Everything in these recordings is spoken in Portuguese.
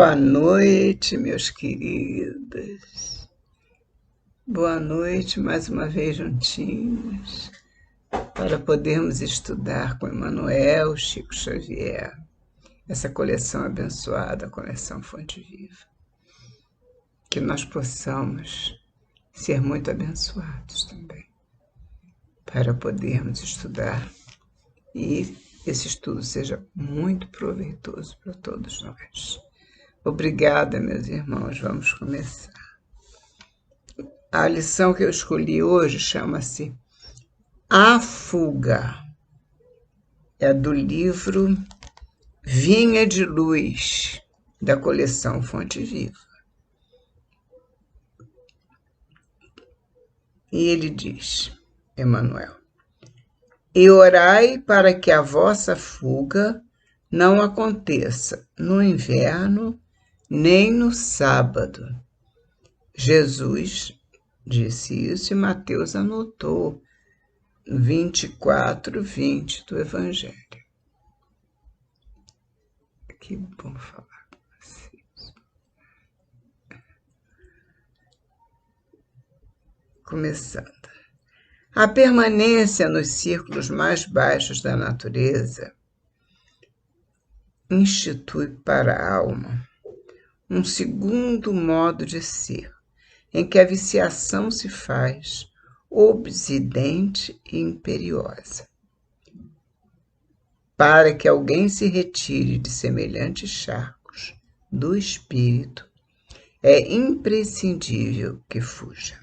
Boa noite, meus queridos. Boa noite, mais uma vez juntinhos, para podermos estudar com Emmanuel, Chico Xavier, essa coleção abençoada, a coleção Fonte Viva. Que nós possamos ser muito abençoados também, para podermos estudar e esse estudo seja muito proveitoso para todos nós. Obrigada, meus irmãos. Vamos começar. A lição que eu escolhi hoje chama-se A Fuga. É do livro Vinha de Luz, da coleção Fonte Viva. E ele diz, Emmanuel: E orai para que a vossa fuga não aconteça no inverno nem no sábado. Jesus disse isso e Mateus anotou 24:20 do Evangelho. Que bom falar com vocês. Começando. A permanência nos círculos mais baixos da natureza institui para a alma um segundo modo de ser, em que a viciação se faz obsidente e imperiosa. Para que alguém se retire de semelhantes charcos do espírito, é imprescindível que fuja.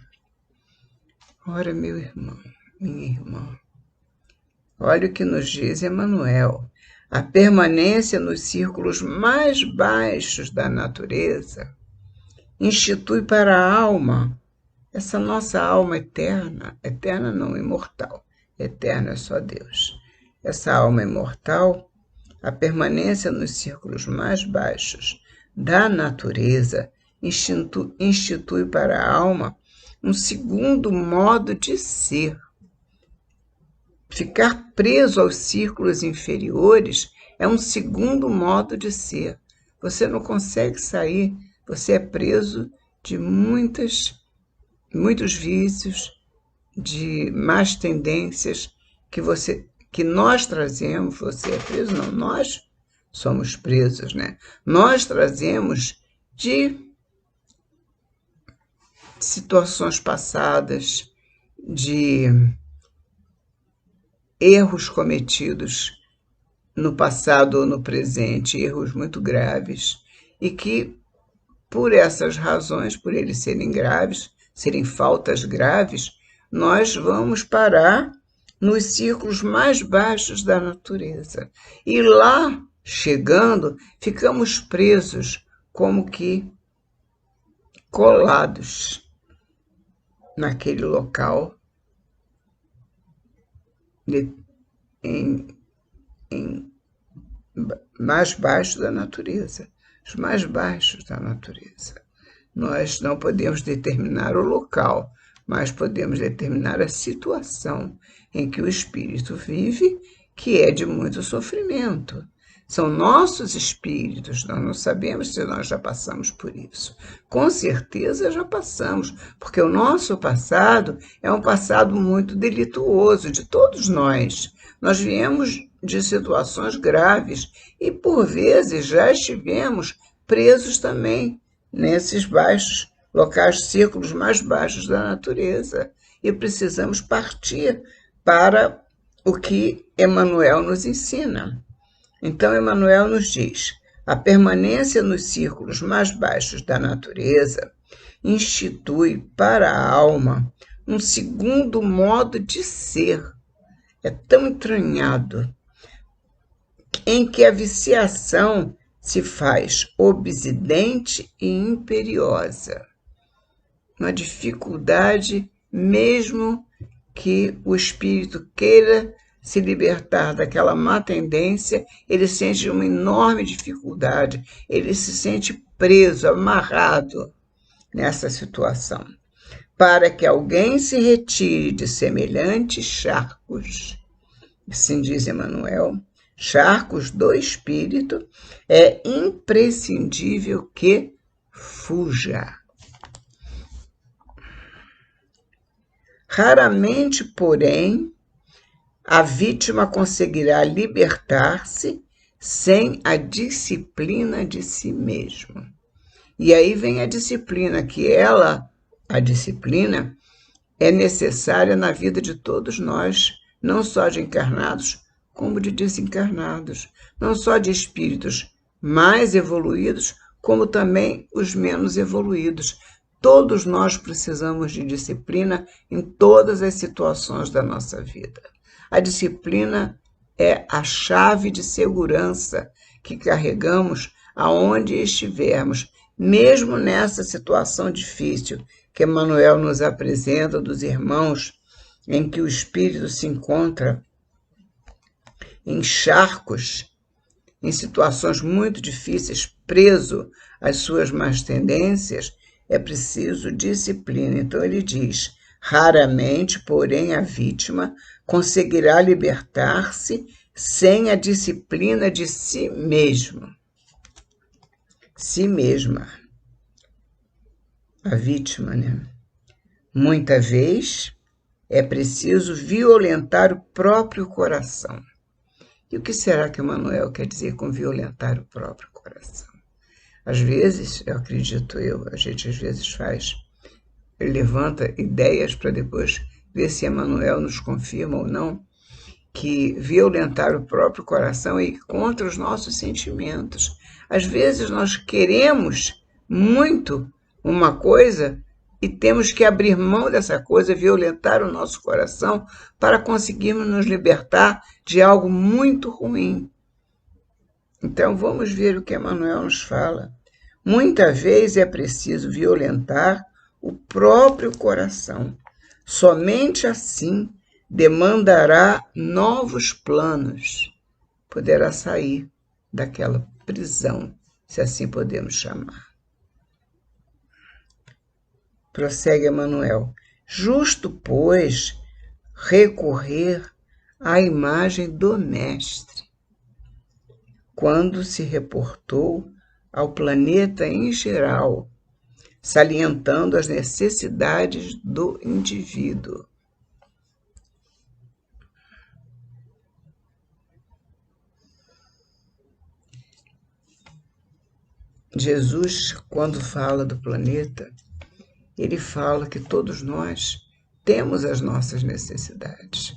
Ora, meu irmão, minha irmã, olha o que nos diz Emmanuel. A permanência nos círculos mais baixos da natureza institui para a alma, essa nossa alma eterna não imortal, eterna é só Deus. Essa alma imortal, a permanência nos círculos mais baixos da natureza institui para a alma um segundo modo de ser. Ficar preso aos círculos inferiores é um segundo modo de ser. Você não consegue sair, você é preso de muitos vícios, de más tendências que nós trazemos. Você é preso? Não, nós somos presos, né? Nós trazemos de situações passadas, de erros cometidos no passado ou no presente, erros muito graves, e que, por essas razões, por eles serem graves, serem faltas graves, nós vamos parar nos círculos mais baixos da natureza. E lá, chegando, ficamos presos, como que colados naquele local, mais baixo da natureza, os mais baixos da natureza. Nós não podemos determinar o local, mas podemos determinar a situação em que o espírito vive, que é de muito sofrimento. São nossos espíritos, nós não sabemos se nós já passamos por isso. Com certeza já passamos, porque o nosso passado é um passado muito delituoso de todos nós. Nós viemos de situações graves e, por vezes, já estivemos presos também nesses baixos locais, círculos mais baixos da natureza. E precisamos partir para o que Emmanuel nos ensina. Então, Emmanuel nos diz: a permanência nos círculos mais baixos da natureza institui para a alma um segundo modo de ser. É tão entranhado, em que a viciação se faz obsidente e imperiosa. Uma dificuldade, mesmo que o espírito queira se libertar daquela má tendência, ele sente uma enorme dificuldade, ele se sente preso, amarrado nessa situação. Para que alguém se retire de semelhantes charcos, assim diz Emmanuel, charcos do espírito, é imprescindível que fuja. Raramente, porém, a vítima conseguirá libertar-se sem a disciplina de si mesmo. E aí vem a disciplina, a disciplina, é necessária na vida de todos nós, não só de encarnados, como de desencarnados, não só de espíritos mais evoluídos, como também os menos evoluídos. Todos nós precisamos de disciplina em todas as situações da nossa vida. A disciplina é a chave de segurança que carregamos aonde estivermos, mesmo nessa situação difícil que Emmanuel nos apresenta dos irmãos, em que o espírito se encontra em charcos, em situações muito difíceis, preso às suas más tendências, é preciso disciplina. Então ele diz, raramente, porém, a vítima conseguirá libertar-se sem a disciplina de si mesmo. Si mesma. A vítima, né? Muita vez é preciso violentar o próprio coração. E o que será que Emmanuel quer dizer com violentar o próprio coração? Às vezes, eu acredito a gente às vezes levanta ideias para depois ver se Emmanuel nos confirma ou não, que violentar o próprio coração é ir contra os nossos sentimentos. Às vezes nós queremos muito uma coisa e temos que abrir mão dessa coisa, violentar o nosso coração para conseguirmos nos libertar de algo muito ruim. Então vamos ver o que Emmanuel nos fala. Muitas vezes é preciso violentar o próprio coração. Somente assim demandará novos planos, poderá sair daquela prisão, se assim podemos chamar. Prossegue Emmanuel. Justo, pois, recorrer à imagem do Mestre, quando se reportou ao planeta em geral, salientando as necessidades do indivíduo. Jesus, quando fala do planeta, ele fala que todos nós temos as nossas necessidades,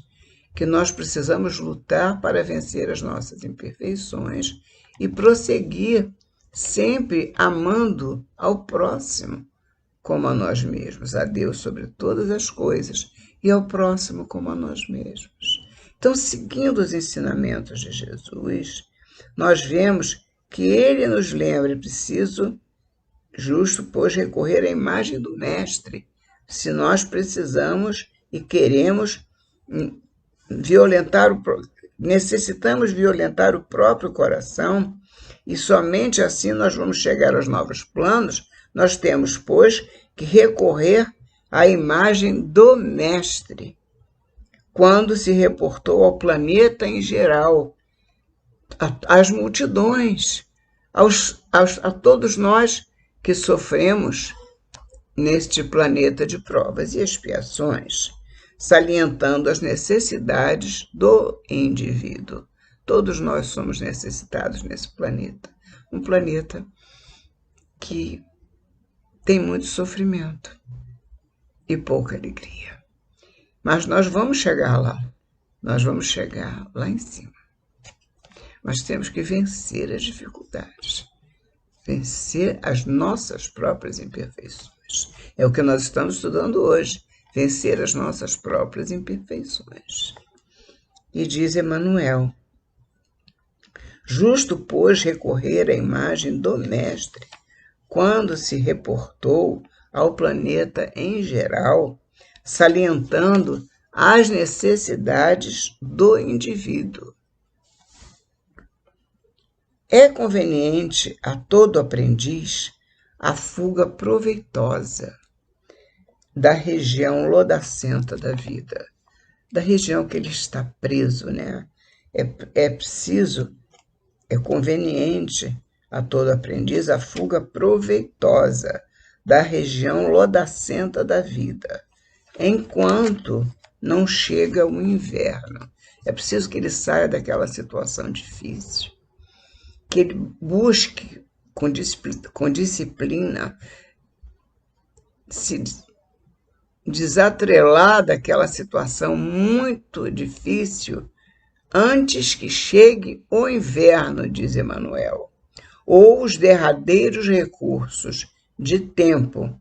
que nós precisamos lutar para vencer as nossas imperfeições e prosseguir sempre amando ao próximo como a nós mesmos, a Deus sobre todas as coisas e ao próximo como a nós mesmos. Então, seguindo os ensinamentos de Jesus, nós vemos que ele nos lembra, é preciso, justo, pois, recorrer à imagem do Mestre, se nós precisamos e queremos necessitamos violentar o próprio coração, e somente assim nós vamos chegar aos novos planos. Nós temos, pois, que recorrer à imagem do Mestre, quando se reportou ao planeta em geral, às multidões, a todos nós que sofremos neste planeta de provas e expiações, salientando as necessidades do indivíduo. Todos nós somos necessitados nesse planeta. Um planeta que tem muito sofrimento e pouca alegria. Mas nós vamos chegar lá. Nós vamos chegar lá em cima. Mas temos que vencer as dificuldades. Vencer as nossas próprias imperfeições. É o que nós estamos estudando hoje. Vencer as nossas próprias imperfeições. E diz Emmanuel, justo, pois, recorrer à imagem do Mestre, quando se reportou ao planeta em geral, salientando as necessidades do indivíduo. É conveniente a todo aprendiz a fuga proveitosa da região lodacenta da vida, da região que ele está preso, né? É preciso, é conveniente a todo aprendiz a fuga proveitosa da região lodacenta da vida, enquanto não chega o inverno. É preciso que ele saia daquela situação difícil, que ele busque com disciplina se desatrelar daquela situação muito difícil antes que chegue o inverno, diz Emmanuel, ou os derradeiros recursos de tempo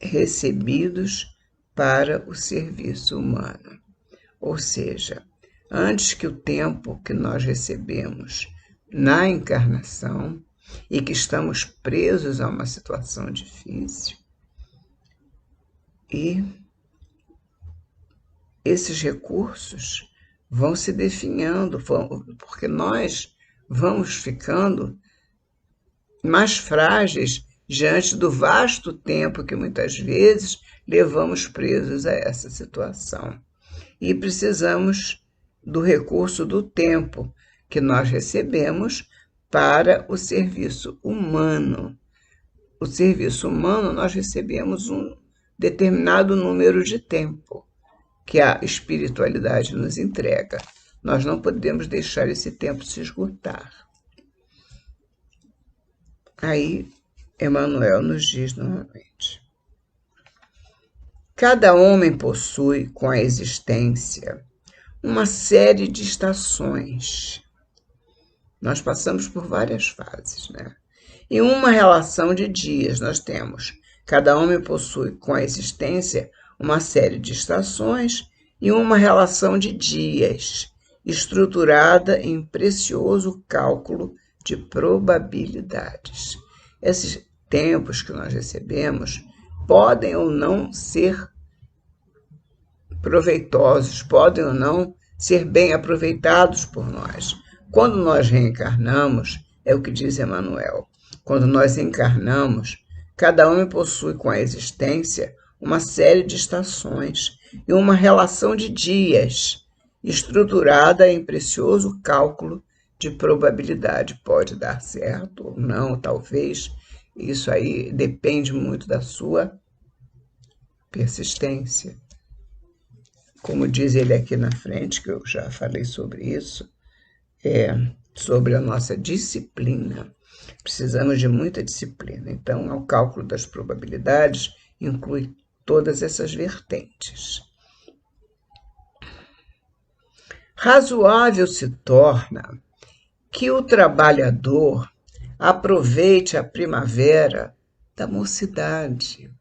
recebidos para o serviço humano. Ou seja, antes que o tempo que nós recebemos na encarnação e que estamos presos a uma situação difícil, e esses recursos vão se definhando, porque nós vamos ficando mais frágeis diante do vasto tempo que muitas vezes levamos presos a essa situação. E precisamos do recurso do tempo que nós recebemos para o serviço humano. O serviço humano, nós recebemos um determinado número de tempo que a espiritualidade nos entrega. Nós não podemos deixar esse tempo se esgotar. Aí, Emmanuel nos diz novamente: cada homem possui com a existência uma série de estações. Nós passamos por várias fases, né? E uma relação de dias nós temos. Cada homem possui com a existência uma série de estações e uma relação de dias, estruturada em precioso cálculo de probabilidades. Esses tempos que nós recebemos podem ou não ser proveitosos, podem ou não ser bem aproveitados por nós. Quando nós reencarnamos, é o que diz Emmanuel, quando nós encarnamos, cada homem possui com a existência uma série de estações e uma relação de dias, estruturada em precioso cálculo de probabilidade. Pode dar certo ou não, talvez. Isso aí depende muito da sua persistência. Como diz ele aqui na frente, que eu já falei sobre isso, sobre a nossa disciplina. Precisamos de muita disciplina. Então, o cálculo das probabilidades inclui todas essas vertentes. Razoável se torna que o trabalhador aproveite a primavera da mocidade,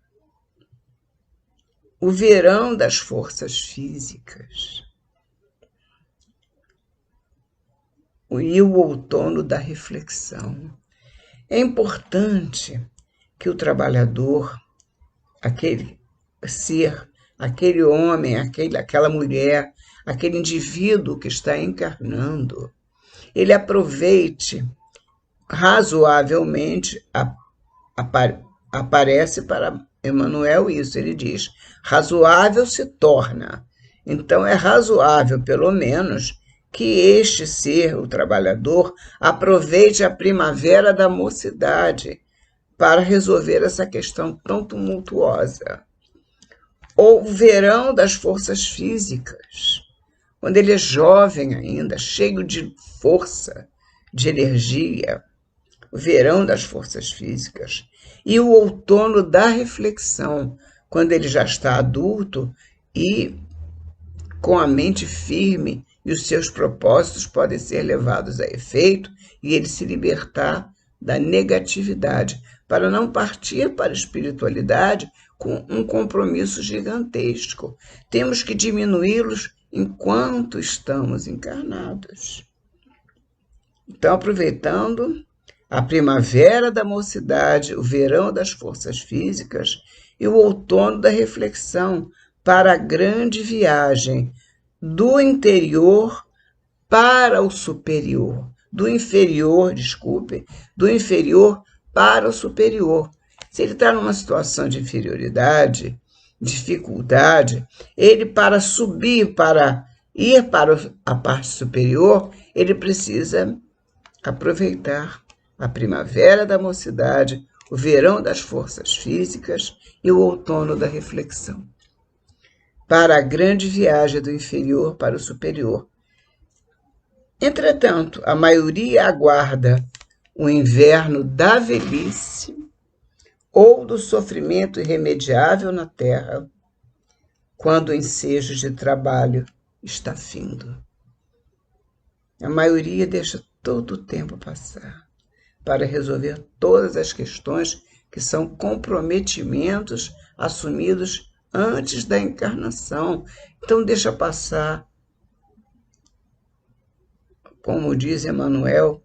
o verão das forças físicas e o outono da reflexão. É importante que o trabalhador, aquele ser, aquele homem, aquela mulher, aquele indivíduo que está encarnando, ele aproveite razoavelmente, aparece para Emmanuel isso, ele diz, razoável se torna. Então é razoável, pelo menos, que este ser, o trabalhador, aproveite a primavera da mocidade para resolver essa questão tão tumultuosa. Ou o verão das forças físicas, quando ele é jovem ainda, cheio de força, de energia, o verão das forças físicas, e o outono da reflexão, quando ele já está adulto e com a mente firme e os seus propósitos podem ser levados a efeito e ele se libertar da negatividade, para não partir para a espiritualidade com um compromisso gigantesco. Temos que diminuí-los enquanto estamos encarnados. Então, aproveitando a primavera da mocidade, o verão das forças físicas e o outono da reflexão para a grande viagem do interior para o superior, do inferior para o superior. Se ele está numa situação de inferioridade, dificuldade, ele para subir para ir para a parte superior, ele precisa aproveitar a primavera da mocidade, o verão das forças físicas e o outono da reflexão, para a grande viagem do inferior para o superior. Entretanto, a maioria aguarda o inverno da velhice ou do sofrimento irremediável na terra, quando o ensejo de trabalho está findo. A maioria deixa todo o tempo passar para resolver todas as questões que são comprometimentos assumidos antes da encarnação. Então deixa passar, como diz Emmanuel,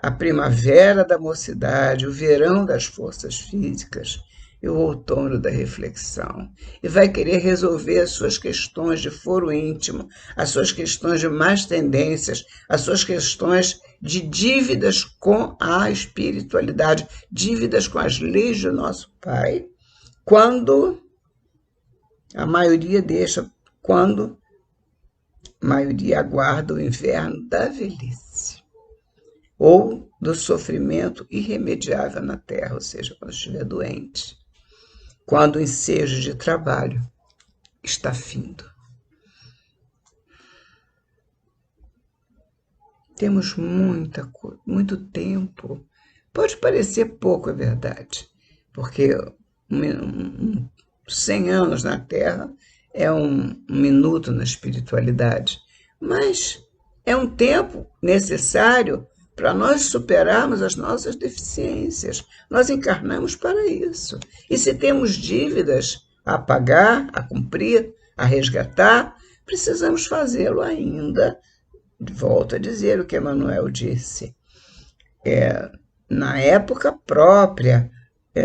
a primavera da mocidade, o verão das forças físicas e o outono da reflexão. E vai querer resolver as suas questões de foro íntimo, as suas questões de más tendências, as suas questões de dívidas com a espiritualidade, dívidas com as leis do nosso Pai, quando a maioria aguarda o inverno da velhice ou do sofrimento irremediável na terra, ou seja, quando estiver doente, quando o ensejo de trabalho está findo. Temos muito tempo. Pode parecer pouco, é verdade, porque 100 anos na Terra é um minuto na espiritualidade, mas é um tempo necessário para nós superarmos as nossas deficiências. Nós encarnamos para isso. E se temos dívidas a pagar, a cumprir, a resgatar, precisamos fazê-lo ainda. Volto a dizer o que Emmanuel disse. Na época própria,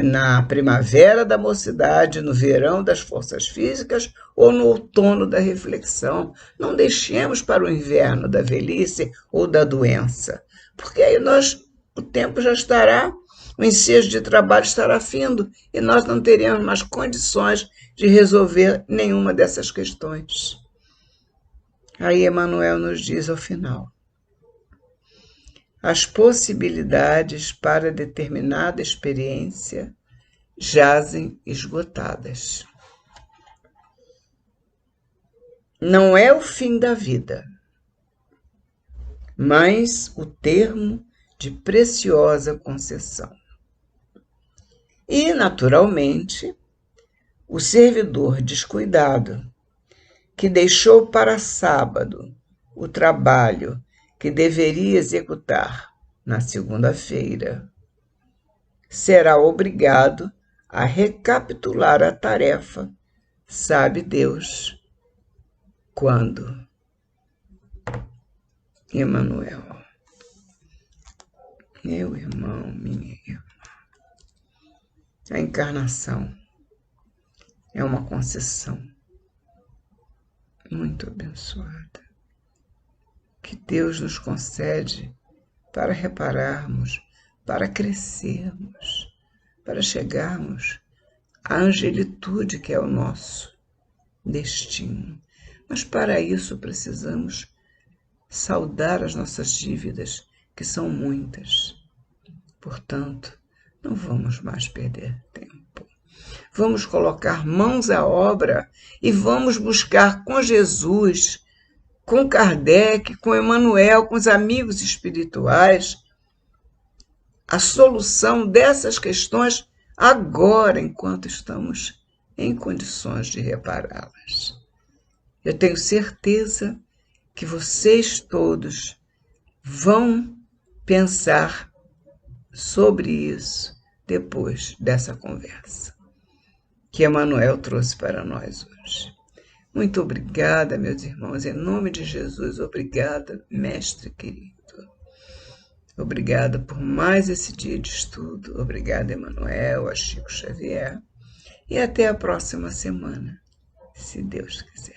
na primavera da mocidade, no verão das forças físicas ou no outono da reflexão. Não deixemos para o inverno da velhice ou da doença, porque aí o tempo já estará, o ensejo de trabalho estará findo e nós não teremos mais condições de resolver nenhuma dessas questões. Aí Emmanuel nos diz ao final: as possibilidades para determinada experiência jazem esgotadas. Não é o fim da vida, mas o termo de preciosa concessão. E, naturalmente, o servidor descuidado, que deixou para sábado o trabalho que deveria executar na segunda-feira, será obrigado a recapitular a tarefa, sabe Deus quando. Emmanuel, meu irmão, minha irmã, a encarnação é uma concessão muito abençoada que Deus nos concede para repararmos, para crescermos, para chegarmos à angelitude que é o nosso destino. Mas para isso precisamos saldar as nossas dívidas, que são muitas. Portanto, não vamos mais perder tempo. Vamos colocar mãos à obra e vamos buscar com Jesus, com Kardec, com Emmanuel, com os amigos espirituais, a solução dessas questões agora, enquanto estamos em condições de repará-las. Eu tenho certeza que vocês todos vão pensar sobre isso depois dessa conversa que Emmanuel trouxe para nós hoje. Muito obrigada, meus irmãos, em nome de Jesus, obrigada, mestre querido. Obrigada por mais esse dia de estudo. Obrigada, Emmanuel, a Chico Xavier. E até a próxima semana, se Deus quiser.